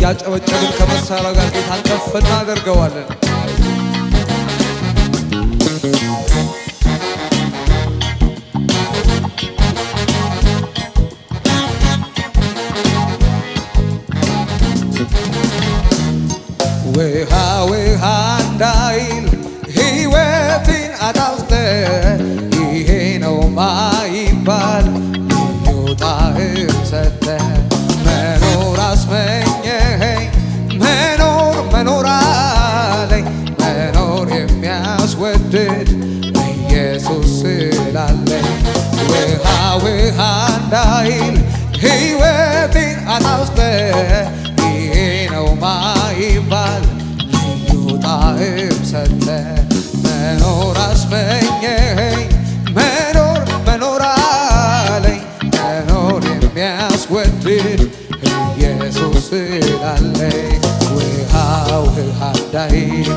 እያጨበጨብን ከመሳሪያው ጋር ጌታን ከፍ እናደርገዋለን። ውሃ ውሃ እንዳይል ሕይወቴን አጣፍተ ይሄ ነው ማይባል ልዩ ጣዕም ሰጠ። መኖር አስመኘኸኝ መኖር መኖር አለኝ መኖር የሚያስወድድ ኢየሱስ ስላለኝ ውሃ ውሃ እንዳይል ሕይወቴን አጣፍተ ይሄ ነው ማይባል ልዩ ጣዕም ሰጠ። መኖር አስመኘኸኝ መኖር መኖር አለኝ መኖር የሚያስወድድ ኢየሱስ ስላለኝ ውሃ ውሃ እንዳይል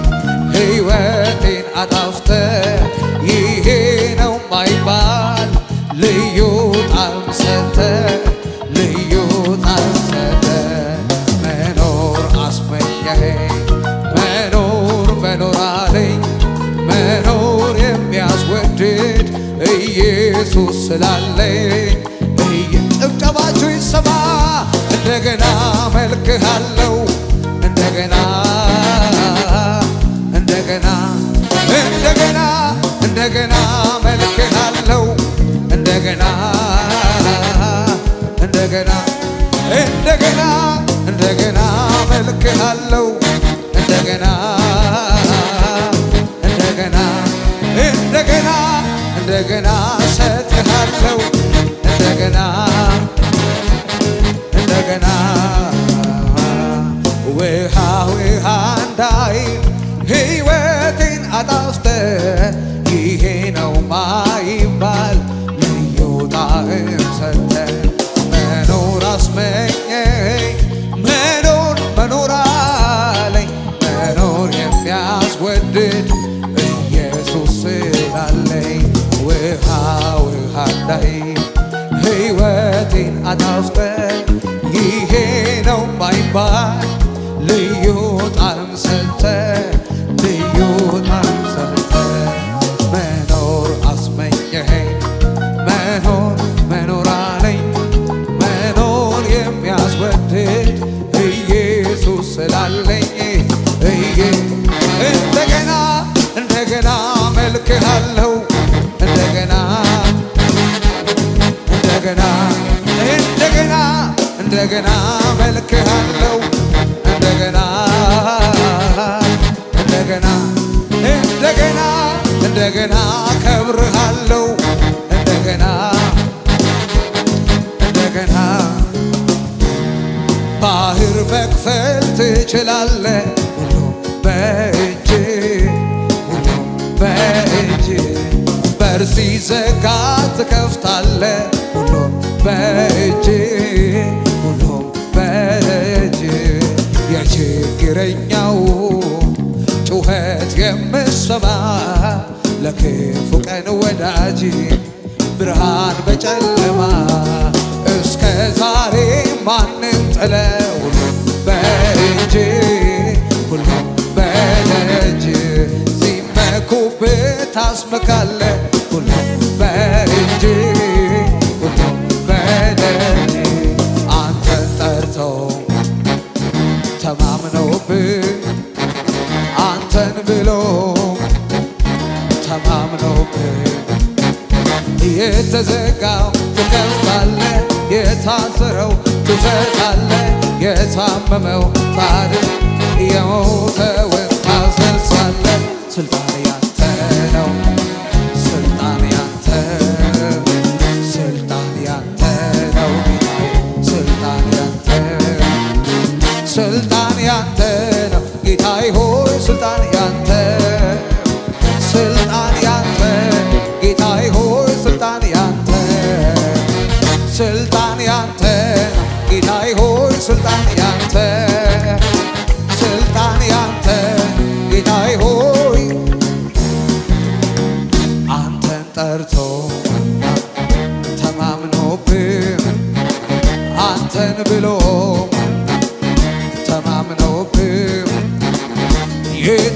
ሕይወቴን አጣፍተ ይሄ ነው ማይባል ልዩ ጣዕም ሰጠ ልዩ ጣዕም ሰጠ። መኖር አስመኘኸኝ መኖር መኖር አለኝ መኖር የሚያስወድድ ኢየሱስ ስላለኝ ጭብጨባችሁ ይሰማ። እንደገና መልክሃለው እንደገና እንደገና እንደገና እንደገና መልክሃለው እንደገና እንደገና እንደገና እንደገና መልክሃለው እንደገና እንደገና እንደገና እንደገና ሰጥሃለው እንደገና እንደገና ውሃ ውሃ እንዳይል ሕይወቴን አጣፍተ ይሄ ነው ማይባል ልዩ ጣዕም ሰጠ። መኖር አስመኘኸኝ መኖር መኖር አለኝ መኖር የሚያስወድድ ኢየሱስ ስላለኝ ውሃ ውሃ እንዳይል ሕይወቴን አጣፍተ ይሄ ነው ማይባል ልዩ ጣዕም ሰጠ ልዩ ጣዕም ሰጠ። መኖር አስመኘኸኝ መኖር መኖር አለኝ መኖር የሚያስወድድ ኢየሱስ ስላለኝ እንደገና እንደገና መልክሃለው እንደገና እንደገና እንደገና እንደገና መልክሃለው እንደገና እንደገና እንደገና እንደገና ከብርሃለው እንደገና እንደገና ባህር መክፈል ትችላለ ሁሉም በእጅ ሁሉም በእጅ በር ሲዘጋ ትከፍታለ ሁሉም በእጅ ሁሉም በእጅ የችግረኛው ጩኸት የምሰማ ለክፉ ቀን ወዳጅ ብርሃን በጨለማ እስከ ዛሬ ማንን ጥለ ሁሉም በእጅ ሁሉም በደጅ ሲመኩብህ ታስመካለ ሁሉም በእጅ ሁሉም በደጅ አንተን ጠርተው ተማምነውብህ አንተን ብሎ ተማምነውብህ የተዘጋው ትከፍታለ የታሰረው ትፈታለ የታመመው ታድን የሞተውን ታስነሳለ። ስልጣን ያንተ ነው ስልጣን ያንተ ስልጣን ያንተ ነው ስልጣን ያንተ ስልጣን ያንተ ነው ጌታዬ ሆይ ስልጣን ያንተ ስልጣን ያንተ ጌታዬ ሆይ ስልጣን ያንተ ስልጣን ያንተ ጌታዬ ሆይ ስልጣን ያንተ ስልጣን ያንተ ጌታዬ ሆይ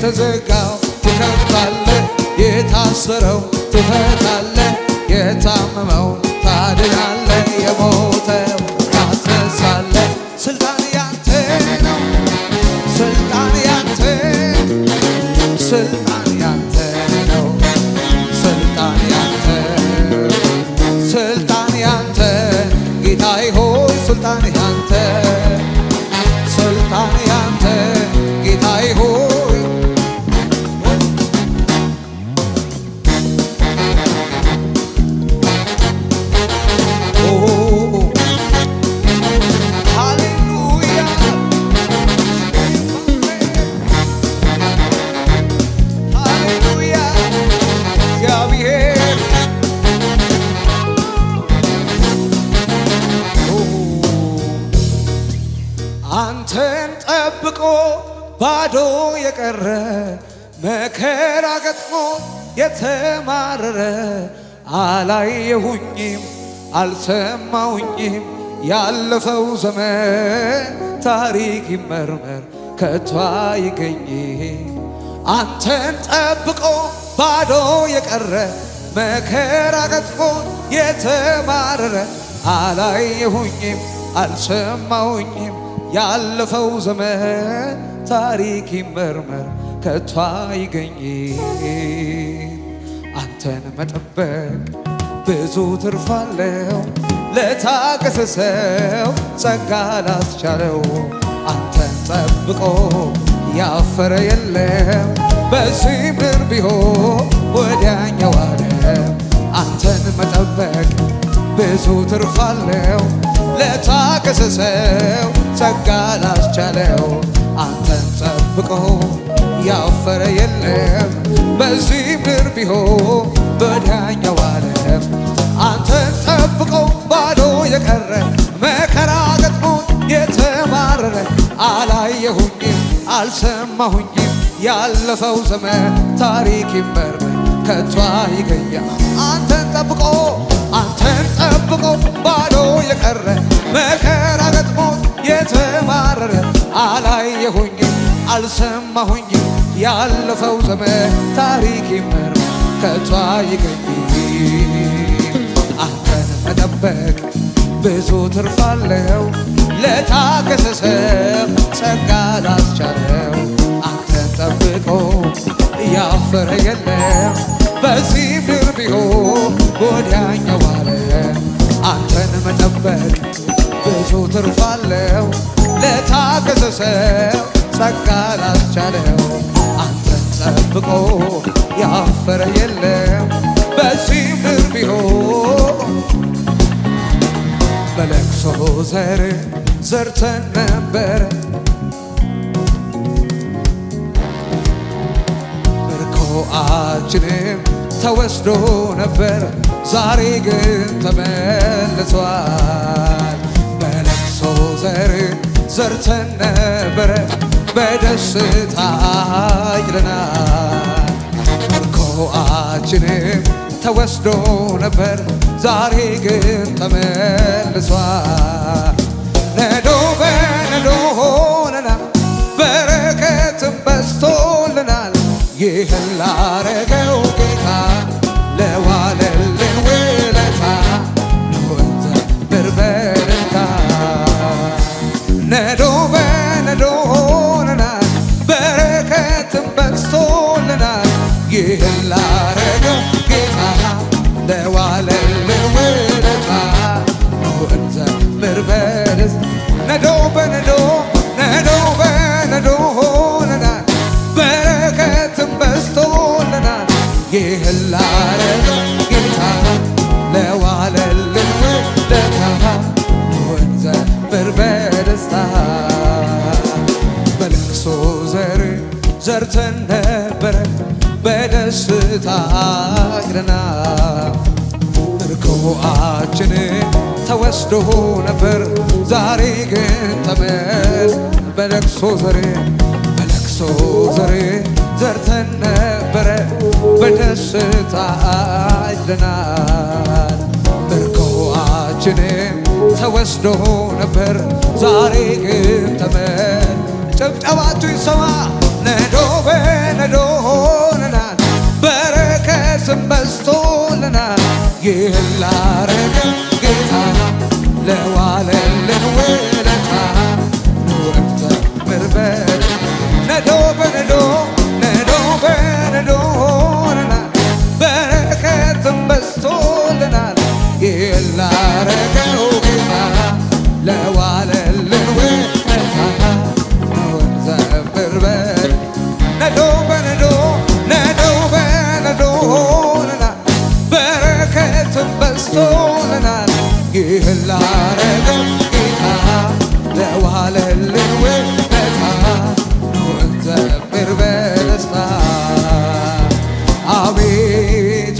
የተዘጋው ትከፍታለህ፣ የታሰረው ትፈታለህ፣ የታመመው ታድናለህ፣ የሞተው ታስነሳለህ። ስልጣን ያንተ ነው፣ ስልጣን ያንተ፣ ስልጣን ያንተ ነው፣ ስልጣን ያንተ፣ ስልጣን ያንተ ጌታዬ ሆይ ስልጣን ያንተ፣ ስልጣን ያንተ ጌታዬ ሆይ ሃሌሉያ ሃሌሉያ እግዚአብሔር አንተን ጠብቆ ባዶ የቀረ መከራ ገጥሞ የተማረረ አላየሁኝም አልሰማሁኝም። ያለፈው ዘመን ታሪክ ይመርመር ከቶ አይገኝም። አንተን ጠብቆ ባዶ የቀረ መከራ ገጥሞ የተማረረ አላየሁኝም አልሰማሁኝም። ያለፈው ዘመን ታሪክ ይመርመር ከቶ አይገኝም። አንተን መጠበቅ ብዙ ትርፍ አለው፣ ለታገሰ ሰው ጸጋ ላስቻለው። አንተን ጠብቆ ያፈረ የለም በዚህ ምድር ቢሆን ወዲያኛው ዓለም። አንተን መጠበቅ ብዙ ትርፍ አለው፣ ለታገሰ ሰው ጸጋ ላስቻለው። አንተን ጠብቆ ያፈረ የለም በዚህ ምድር ቢሆን ወዲያኛው ዓለም። አንተን ጠብቆ ባዶ የቀረ መከራ ገጥሞት የተማረረ አላየሁኝም አልሰማሁኝም። ያለፈው ዘመን ታሪክ ይመርመር ከቶ አይገኝም። አንተን ጠብቆ ባዶ የቀረ መከራ ገጥሞት የተማረረ አላየሁኝም አልሰማሁኝም። ያለፈው ዘመን ታሪክ ይመርመር ከቶ አይገኝም። አንተን መጠበቅ ብዙ ትርፍ አለው፣ ለታገሰ ሰው ጸጋ ላስቻለው። አንተን ጠብቆ ያፈረ የለም በዚህ ምድር ቢሆን ወዲያኛው ዓለም። አንተን መጠበቅ ብዙ ትርፍ አለው፣ ለታገሰ ሰው ጸጋ ላስቻለው። አንተን ጠብቆ ያፈረ የለም በዚህ ምድር ቢሆን። በለቅሶ ዘር ዘርተን ነበር ምርኮአችንም ተወስዶ ነበር፣ ዛሬ ግን ተመልሷል። በለቅሶ ዘር ዘርተን ነበረ በደስታ ይለናል። ምርኮአችንም ተወስዶ ነበር፣ ዛሬ ግን ተመልሷል። ነዶ በነዶ ሆነናል፣ በረከትም በዝቶልናል። ይህን ላረገው ጌታ ለዋለልን ውለታ እንዘምር በደስታ። ነዶ በነዶ ሆነናል፣ በረከትም በዝቶልናል። ይህን ላረገው ጌታ ለዋለልን ውለታ እንዘምር በደስታ። ነዶ በነዶ ሆነናል፣ በረከትም በዝቶልናል። ይህን ላረገው ጌታ ለዋለልን ውለታ እንዘምር በደስታ። በለቅሶ ዘር ዘርተን ነበረ በደስታ ይለናል። ምርኮአችን ተወስዶ ነበር፣ ዛሬ ግን በለቅሶ ዘር ዘርተን ነበረ በደስታ ይለናል። ምርኮአችንም ተወስዶ ነበር፣ ዛሬ ግን ጭብጨባችሁ ይሰማ። ነዶ በነዶ ሆነናል በረከትም በዝቶልናል ይህን ላረገ ጌታ ለዋለልን ውለታ ኑ እንዘምር ነዶ በነዶ ነዶ በነዶ ሆነናል በረከትም በዝቶልናል ይህን ላረገው ጌታ ለዋለልን ውለታ ኑ እንዘምር ነዶ በነዶ ነዶ በነዶ ሆነናል በረከትም በዝቶልናል ይህን ላረገው ጌታ ለዋለልን ውለታ ኑ እንዘምር በደስታ አቤቱ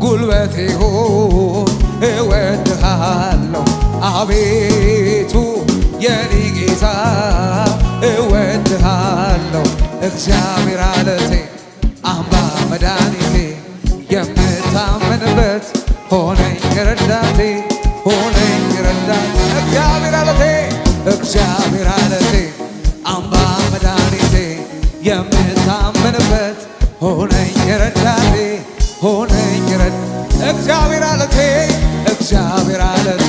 ጉልበቴ ሆይ እወድሃለሁ አቤቱ የኔ ጌታ እወድሃለሁ እግዚአብሔር አለቴ አምባ መድኃኒቴ የምታመንበት ሆነኝ ረዳቴ ሆነኝ ረዳቴ እግዚአብሔር አለቴ እግዚአብሔር አለቴ አምባ መድኃኒቴ የምታመንበት ሆነኝ ረዳቴ ሆነኝ እግዚአብሔር አለቴ እግዚአብሔር አለቴ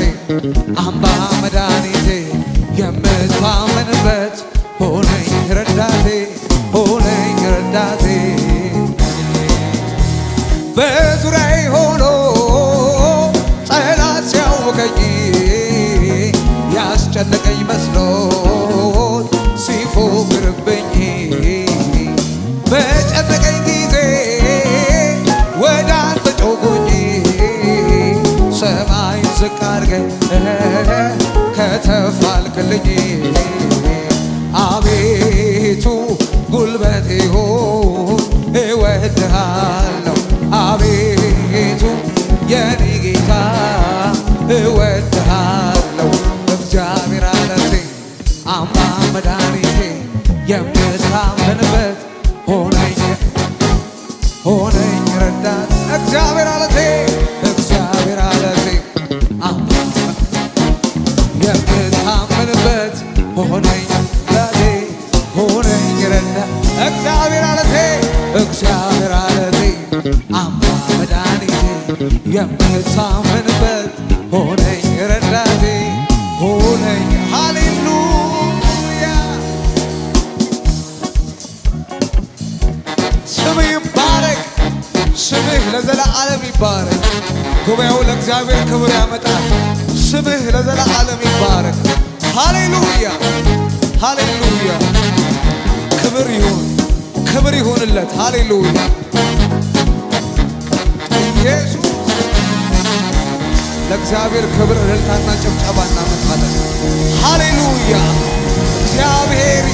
አምባ መድኃኒቴ የምታመንበት ሆነኝ ረዳቴ ሆነኝ ረዳቴ በዙሪያዬ ሆኖ ጠላት ሲያውከኝ ያስጨነቀኝ መስሎት ሲፎክርብኝ በጨነቀኝ ጊዜ ወደ አንተ ጮኽኩኝ ሰማይን ዝቅ አድርገህ ከተፍ አልክልኝ አቤቱ ጉልበቴ ሆይ እወድሃለሁ አቤቱ የኔ ጌታ እወድሃለሁ እግዚአብሔር አለቴ አምባ መድኃኒቴ የምታመንበት ሆነኝ ረዳት እግዚአብሔር አለቴ እግዚአብሔር አለቴ አምባ የምታመንበት ሆነኝ ረዳቴ ሆነኝ ረዳት እግዚአብሔር አለቴ እግዚአብሔር አለቴ አምባ መድኃኒቴ የምታመንበት ሆነኝ ረዳቴ ሆነኝ ሃሌሉያ ስምህ ይባረክ ስምህ ለዘላለም ይባረክ ጉባኤው ለእግዚአብሔር ክብር ያመጣል ስምህ ለዘላለም ይባረክ ሃሌሉያ ሃሌሉያ ክብር ይሁንለት ሃሌሉያ ኢየሱስ ለእግዚአብሔር ክብር እልልታና ጭብጨባ እናመጣለን ሃሌሉያ እግዚአብሔር